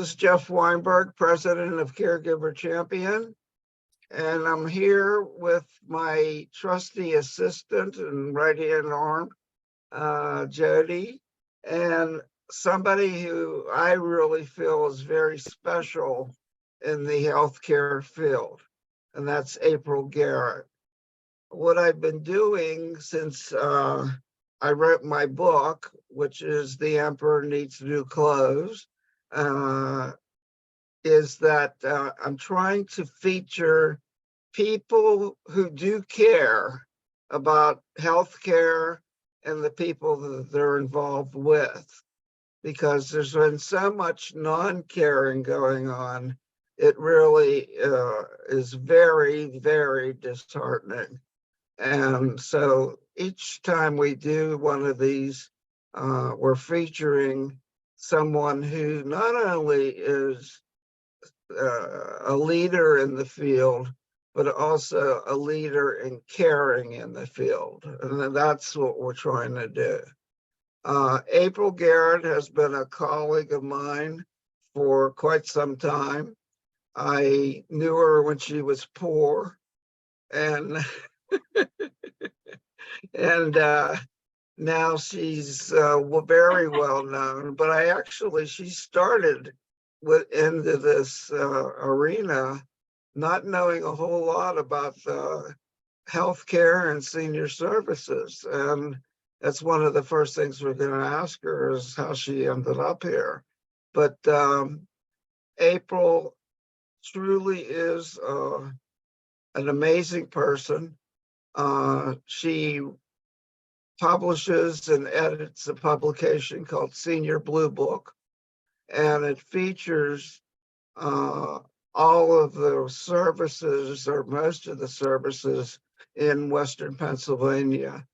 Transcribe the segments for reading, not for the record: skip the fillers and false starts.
This is Jeff Weinberg, president of Caregiver Champion, and I'm here with my trusty assistant and right-hand arm, Jody, and somebody who I really feel is very special in the healthcare field, and that's Apryl Garrett. What I've been doing since I wrote my book, which is The Emperor Needs New Clothes, is that I'm trying to feature people who do care about healthcare and the people that they're involved with, because there's been so much non-caring going on. It really is very, very disheartening. And so each time we do one of these, we're featuring someone who not only is a leader in the field, but also a leader in caring in the field. And that's what we're trying to do. Apryl Garrett has been a colleague of mine for quite some time. I knew her when she was poor, and and now she's very well known. But she started into this arena not knowing a whole lot about healthcare and senior services. And that's one of the first things we're going to ask her, is how she ended up here. But Apryl truly is an amazing person. She publishes and edits a publication called Senior Blue Book, and it features all of the services, or most of the services, in Western Pennsylvania,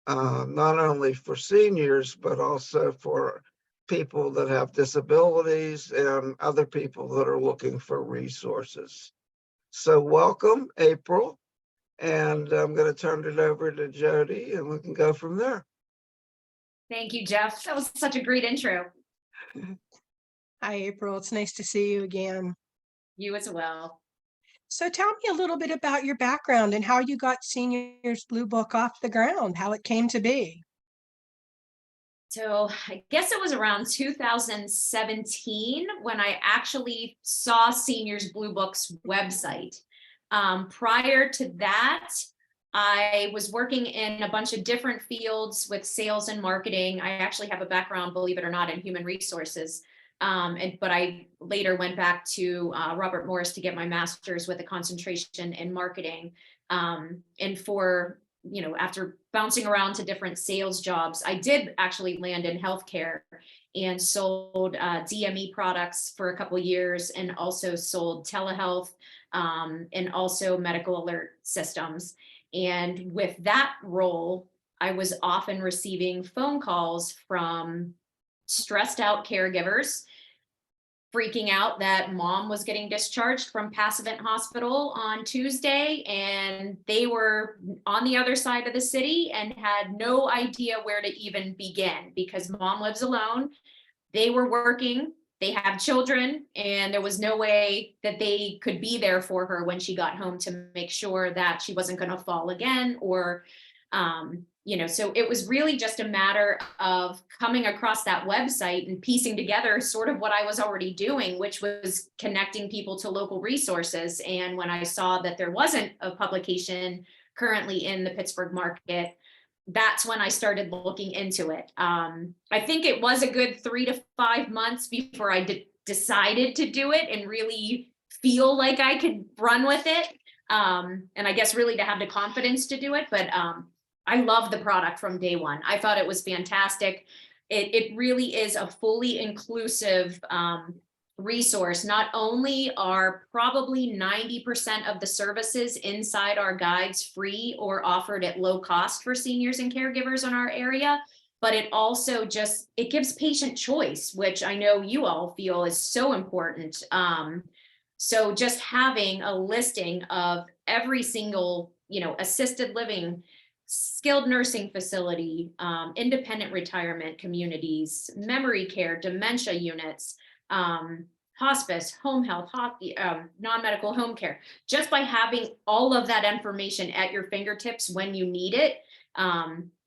not only for seniors, but also for people that have disabilities and other people that are looking for resources. So welcome, Apryl. And I'm going to turn it over to Jody, and we can go from there. Thank you, Jeff. That was such a great intro. Hi, Apryl. It's nice to see you again. You as well. So tell me a little bit about your background and how you got Seniors Blue Book off the ground, how it came to be. So I guess it was around 2017 when I actually saw Seniors Blue Book's website. Prior to that, I was working in a bunch of different fields with sales and marketing. I actually have a background, believe it or not, in human resources. But I later went back to Robert Morris to get my master's with a concentration in marketing. And for, after bouncing around to different sales jobs, I did actually land in healthcare and sold DME products for a couple of years, and also sold telehealth and also medical alert systems. And with that role, I was often receiving phone calls from stressed out caregivers, freaking out that mom was getting discharged from Passavant Hospital on Tuesday, and they were on the other side of the city and had no idea where to even begin, because mom lives alone. They were working, they have children, and there was no way that they could be there for her when she got home to make sure that she wasn't going to fall again, or so it was really just a matter of coming across that website and piecing together sort of what I was already doing, which was connecting people to local resources. And when I saw that there wasn't a publication currently in the Pittsburgh market, that's when I started looking into it. I think it was a good 3 to 5 months before I decided to do it and really feel like I could run with it. And I guess really to have the confidence to do it. But I love the product from day one. I thought it was fantastic. It really is a fully inclusive resource. Not only are probably 90% of the services inside our guides free or offered at low cost for seniors and caregivers in our area, but it also it gives patient choice, which I know you all feel is so important. So just having a listing of every single, assisted living, skilled nursing facility, independent retirement communities, memory care, dementia units, hospice, home health, non-medical home care, just by having all of that information at your fingertips when you need it.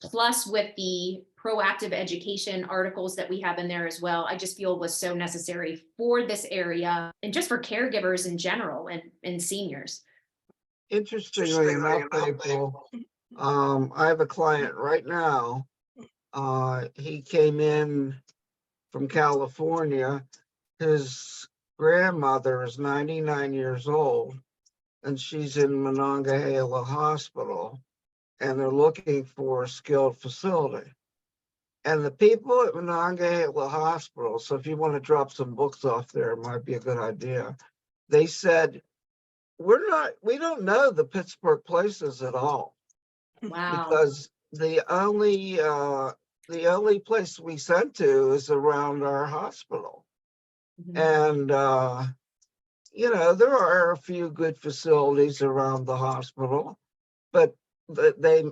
Plus with the proactive education articles that we have in there as well, I just feel was so necessary for this area and just for caregivers in general and seniors. Interestingly enough, April, I have a client right now. He came in from California. His grandmother is 99 years old, and she's in Monongahela Hospital, and they're looking for a skilled facility. And the people at Monongahela Hospital, so if you want to drop some books off there, it might be a good idea. They said, we don't know the Pittsburgh places at all, Wow. because the only place we sent to is around our hospital. Mhm. And there are a few good facilities around the hospital, but they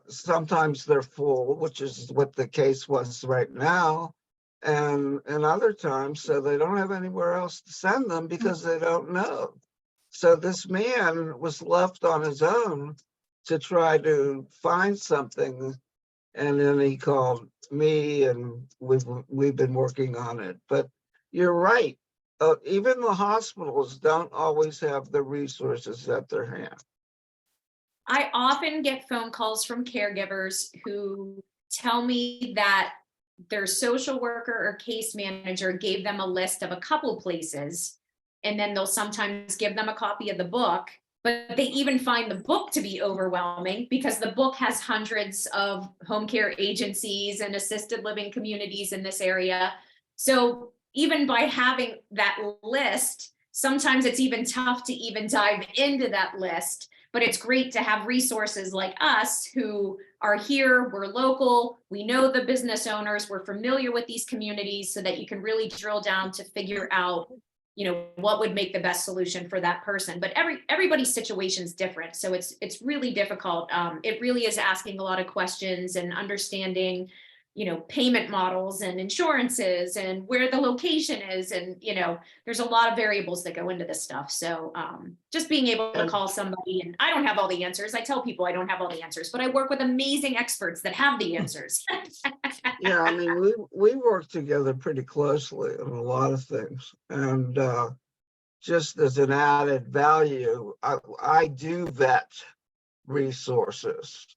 sometimes they're full, which is what the case was right now, and other times, so they don't have anywhere else to send them because they don't know. So this man was left on his own to try to find something, and then he called me, and we've been working on it. But you're right. Even the hospitals don't always have the resources at their hand. I often get phone calls from caregivers who tell me that their social worker or case manager gave them a list of a couple places, and then they'll sometimes give them a copy of the book, but they even find the book to be overwhelming because the book has hundreds of home care agencies and assisted living communities in this area. So even by having that list, sometimes it's even tough to even dive into that list. But it's great to have resources like us who are here, we're local, we know the business owners, we're familiar with these communities, so that you can really drill down to figure out, what would make the best solution for that person. But everybody's situation is different. So it's really difficult. It really is asking a lot of questions and understanding, payment models and insurances and where the location is. And, there's a lot of variables that go into this stuff. So just being able to call somebody, and I don't have all the answers. I tell people I don't have all the answers, but I work with amazing experts that have the answers. Yeah, I mean, we work together pretty closely on a lot of things. And just as an added value, I do vet resources.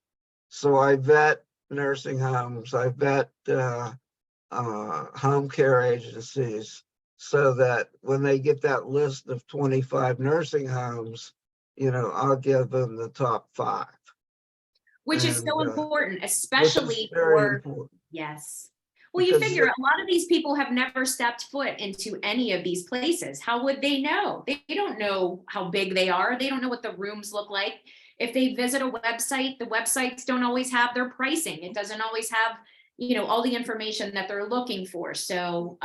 So I vet nursing homes, I vet home care agencies, so that when they get that list of 25 nursing homes, I'll give them the top 5. Which is so And important, which is especially very for, important, yes. Well, you because figure a lot of these people have never stepped foot into any of these places. How would they know? They don't know how big they are. They don't know what the rooms look like. If they visit a website, the websites don't always have their pricing. It doesn't always have, all the information that they're looking for. So,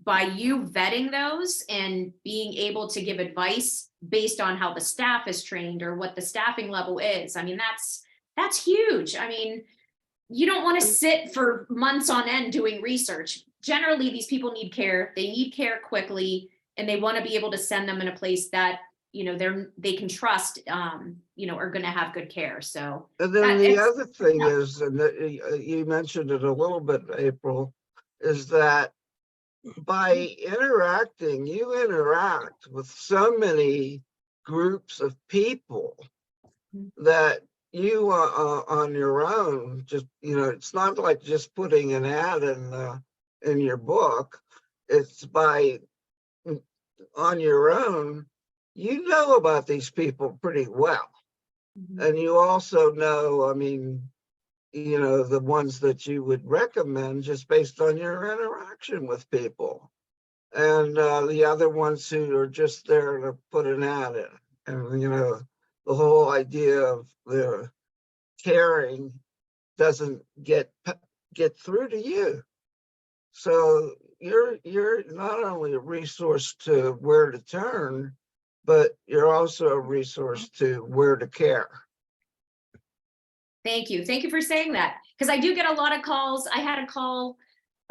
by you vetting those and being able to give advice based on how the staff is trained or what the staffing level is, I mean, that's huge. I mean, you don't want to sit for months on end doing research. Generally, these people need care. They need care quickly, and they want to be able to send them in a place that they can trust, are going to have good care. So, and then the it's other thing tough. is, and you mentioned it a little bit, April, is that by interacting, you interact with so many groups of people that you on your own, just, it's not like just putting an ad in your book. It's by on your own, you know about these people pretty well. And you also know, I mean, the ones that you would recommend just based on your interaction with people. And the other ones who are just there to put an ad in. And, the whole idea of the caring doesn't get through to you. So you're not only a resource to where to turn, but you're also a resource to where to care. Thank you. Thank you for saying that. Because I do get a lot of calls. I had a call,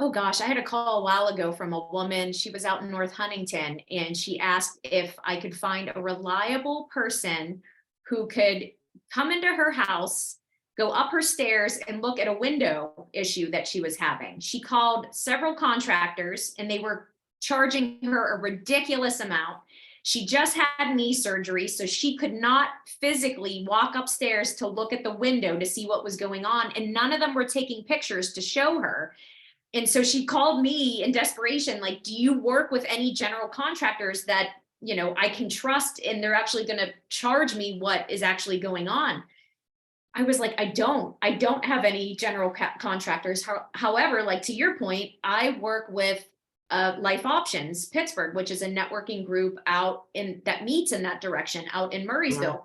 Oh gosh, I had a call a while ago from a woman. She was out in North Huntington and she asked if I could find a reliable person who could come into her house, go up her stairs and look at a window issue that she was having. She called several contractors and they were charging her a ridiculous amount. She just had knee surgery, so she could not physically walk upstairs to look at the window to see what was going on. And none of them were taking pictures to show her. And so she called me in desperation, like, do you work with any general contractors that, I can trust and they're actually going to charge me what is actually going on? I was like, I don't have any general contractors. However, like to your point, I work with Life Options Pittsburgh, which is a networking group out in that meets in that direction out in Murraysville.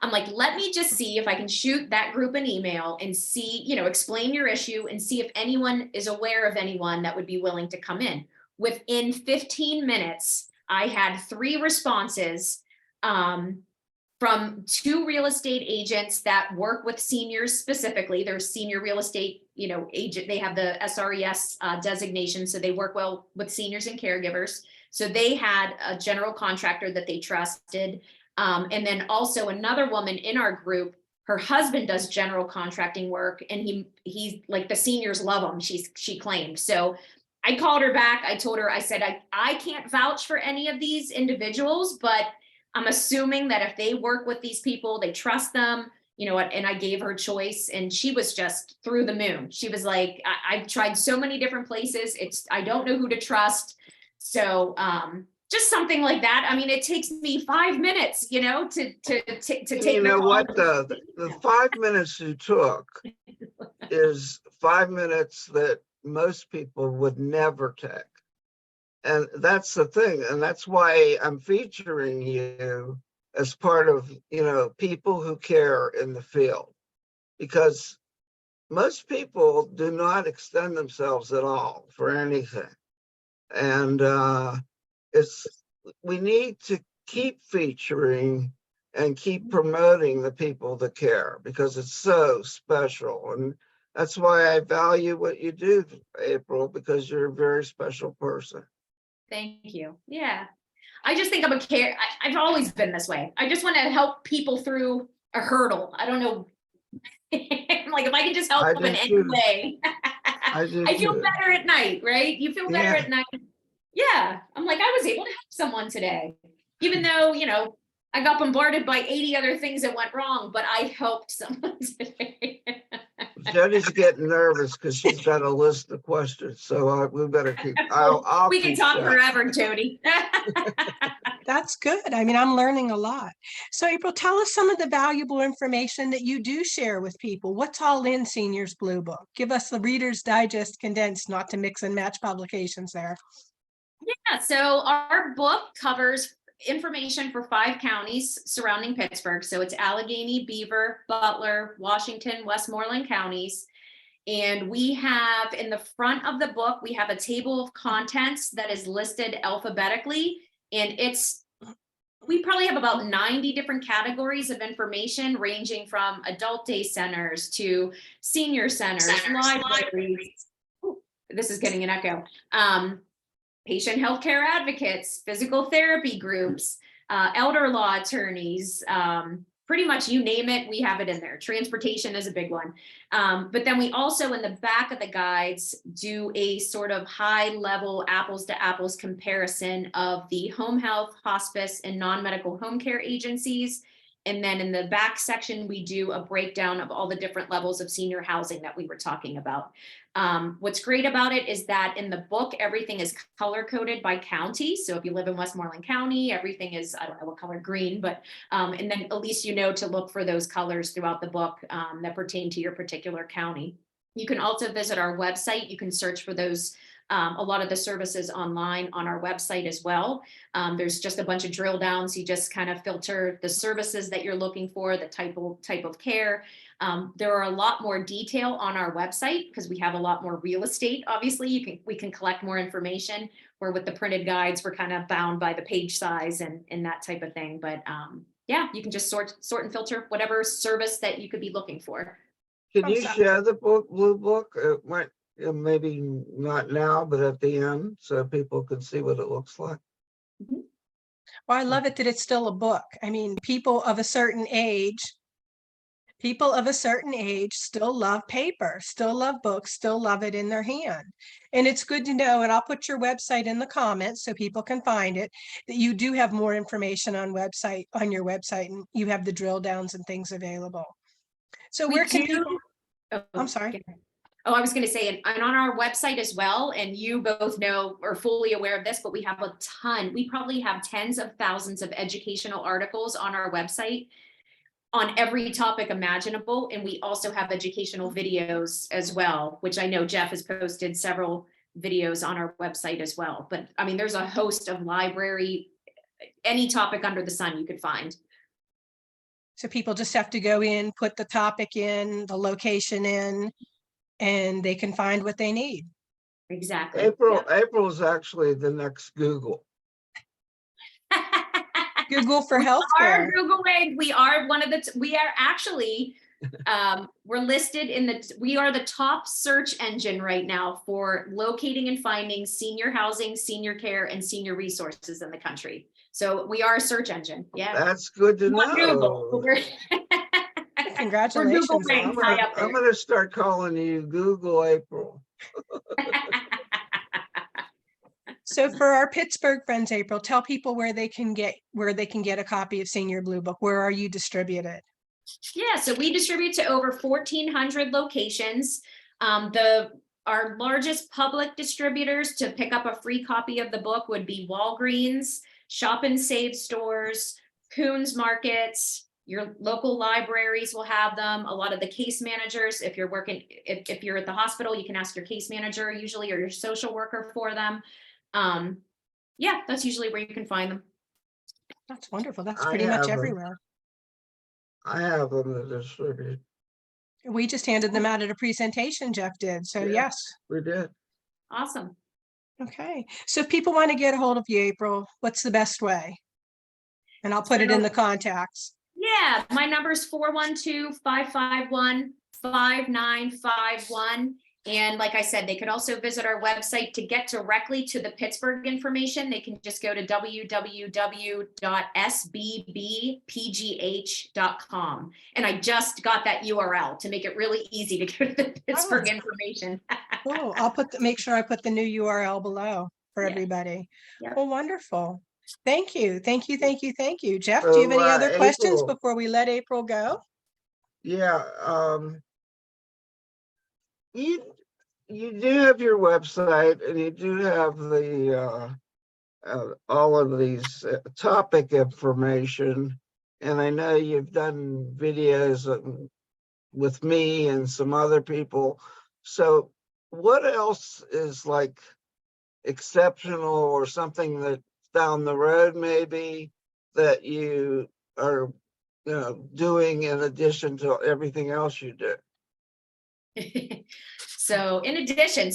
I'm like, let me just see if I can shoot that group an email and see, explain your issue and see if anyone is aware of anyone that would be willing to come in. Within 15 minutes, I had 3 responses from 2 real estate agents that work with seniors specifically. They're senior real estate, agent. They have the SRES designation, so they work well with seniors and caregivers. So they had a general contractor that they trusted. And then also another woman in our group, her husband does general contracting work and he's like, the seniors love him, she claimed. So I called her back. I told her, I said, I can't vouch for any of these individuals, but I'm assuming that if they work with these people, they trust them, and I gave her choice and she was just through the moon. She was like, I've tried so many different places. I don't know who to trust. So, just something like that. I mean, it takes me 5 minutes, to take You know the what? call. The 5 minutes you took is 5 minutes that most people would never take. And that's the thing. And that's why I'm featuring you as part of, people who care in the field. Because most people do not extend themselves at all for anything. And we need to keep featuring and keep promoting the people that care because it's so special. And that's why I value what you do, Apryl, because you're a very special person. Thank you. Yeah. I just think I've always been this way. I just want to help people through a hurdle. I don't know. Like if I can just help them in any way, I feel better at night, right? You feel better at night. Yeah. I'm like, I was able to help someone today, even though, I got bombarded by 80 other things that went wrong, but I helped someone today. Jenny's getting nervous because she's got a list of questions, so we better keep. We can talk forever, Jody. That's good. I mean, I'm learning a lot. So Apryl, tell us some of the valuable information that you do share with people. What's all in Seniors Blue Book? Give us the Reader's Digest condensed, not to mix and match publications there. Yeah, so our book covers information for 5 counties surrounding Pittsburgh. So it's Allegheny, Beaver, Butler, Washington, Westmoreland counties. And we have in the front of the book, we have a table of contents that is listed alphabetically. And we probably have about 90 different categories of information ranging from adult day centers to senior centers, libraries. Ooh, this is getting an echo. Patient healthcare advocates, physical therapy groups, elder law attorneys, pretty much you name it, we have it in there. Transportation is a big one. But then we also in the back of the guides do a sort of high level apples to apples comparison of the home health, hospice, and non-medical home care agencies. And then in the back section, we do a breakdown of all the different levels of senior housing that we were talking about. What's great about it is that in the book, everything is color coded by county. So if you live in Westmoreland County, everything is, I don't know what color, green, but, and then at least you know to look for those colors throughout the book that pertain to your particular county. You can also visit our website. You can search for those a lot of the services online on our website as well. There's just a bunch of drill downs. You just kind of filter the services that you're looking for, the type of care. There are a lot more detail on our website because we have a lot more real estate. Obviously, we can collect more information, where with the printed guides, we're kind of bound by the page size and that type of thing. But yeah, you can just sort and filter whatever service that you could be looking for. Can you share the blue book? maybe not now, but at the end, so people can see what it looks like. Mhm. Well, I love it that it's still a book. I mean, people of a certain age still love paper, still love books, still love it in their hand. And it's good to know, and I'll put your website in the comments so people can find it, that you do have more information on your website, and you have the drill downs and things available. So We where can do. people, Oh, I'm sorry. yeah. Oh, I was going to say, and on our website as well, and you both know or fully aware of this, but we have a ton. We probably have tens of thousands of educational articles on our website on every topic imaginable. And we also have educational videos as well, which I know Jeff has posted several videos on our website as well. But I mean, there's a host of library, any topic under the sun you could find. So people just have to go in, put the topic in, the location in, and they can find what they need. Exactly. April is actually the next Google. Google for We healthcare. are Googling. We are one of the, we are actually, we're listed we are the top search engine right now for locating and finding senior housing, senior care, and senior resources in the country. So we are a search engine. Yeah. That's good to On Google. know. We're Congratulations. Google ranked high up I'm there. gonna start calling you Google April. So for our Pittsburgh friends, April, tell people where they can get a copy of Senior Blue Book. Where are you distributed? Yeah, so we distribute to over 1,400 locations. Our largest public distributors to pick up a free copy of the book would be Walgreens, Shop and Save stores, Coons Markets. Your local libraries will have them. A lot of the case managers, if you're at the hospital, you can ask your case manager usually, or your social worker for them. Yeah, that's usually where you can find them. That's wonderful. That's I pretty much have 'em. everywhere. I have them to distribute. We just handed them out at a presentation, Jeff did. So Yeah. yes. We did. Awesome. Okay. So if people want to get a hold of you, April, what's the best way? And I'll put it in the contacts. Yeah, my number is 412-551-5951. And like I said, they could also visit our website to get directly to the Pittsburgh information. They can just go to www.sbbpgh.com. And I just got that URL to make it really easy to go to the Pittsburgh information. Oh, I'll make sure I put the new URL below for Yeah. everybody. Yep. Well, wonderful. Thank you. Thank you. Thank you. Thank you. Jeff, do you have any other questions April, before we let April go? yeah, you do have your website, and you do have the all of these topic information, and I know you've done videos with me and some other people. So what else is like exceptional, or something that down the road maybe that you are doing in addition to everything else you do? So in addition,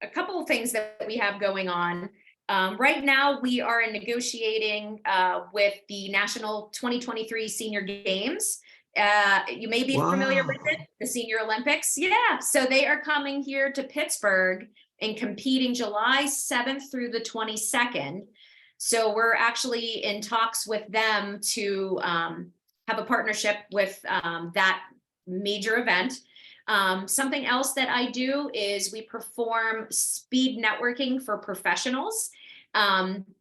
a couple of things that we have going on. Right now, we are negotiating with the National 2023 Senior Games. You may be familiar with it, the Senior Olympics. Yeah, so they are coming here to Pittsburgh and competing July 7th through the 22nd. So we're actually in talks with them to have a partnership with that major event. Something else that I do is we perform speed networking for professionals.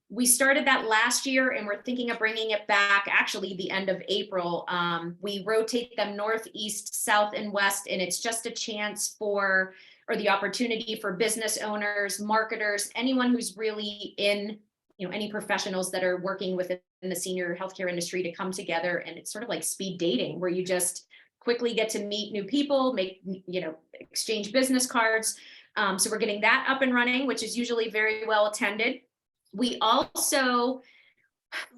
We started that last year, and we're thinking of bringing it back actually the end of April. We rotate them north, east, south, and west, and it's just a chance or the opportunity for business owners, marketers, anyone who's really in, any professionals that are working within the senior healthcare industry to come together. And it's sort of like speed dating, where you just quickly get to meet new people, exchange business cards. So we're getting that up and running, which is usually very well attended. We're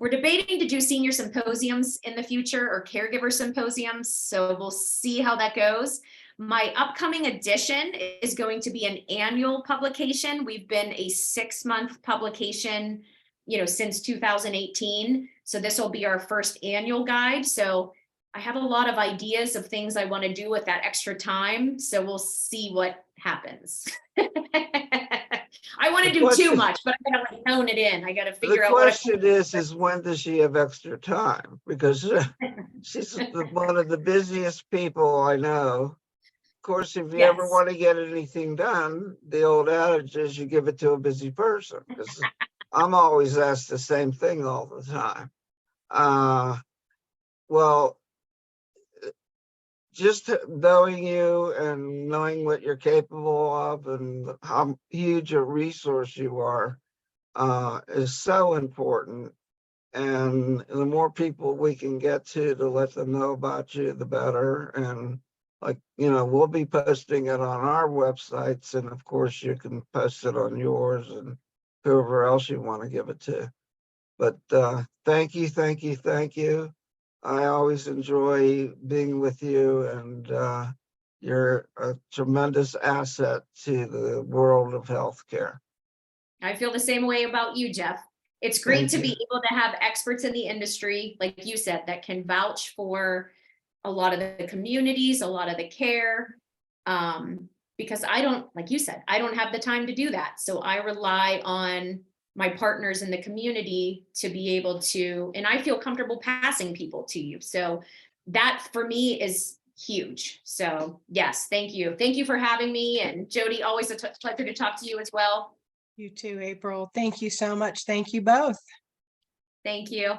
debating to do senior symposiums in the future, or caregiver symposiums. So we'll see how that goes. My upcoming edition is going to be an annual publication. We've been a 6-month publication, since 2018. So this will be our first annual guide. So I have a lot of ideas of things I want to do with that extra time. So we'll see what happens. I want to The do too question- much, but I gotta like hone it in. I gotta The figure out what question is when does she have extra time? Because she's one of the busiest people I know. Of course, if you ever Yes. want to get anything done, the old adage is you give it to a busy person. Because I'm always asked the same thing all the time. Well, just knowing you and knowing what you're capable of and how huge a resource you are is so important. And the more people we can get to let them know about you, the better. And like, we'll be posting it on our websites. And of course, you can post it on yours and whoever else you want to give it to. But thank you, thank you, thank you. I always enjoy being with you, and you're a tremendous asset to the world of healthcare. I feel the same way about you, Jeff. It's great Thank to you. be able to have experts in the industry, like you said, that can vouch for a lot of the communities, a lot of the care. Because I don't, like you said, I don't have the time to do that. So I rely on my partners in the community to be able to, and I feel comfortable passing people to you. So that for me is huge. So yes, thank you. Thank you for having me. And Jody, always a pleasure to talk to you as well. You too, April. Thank you so much. Thank you both. Thank you.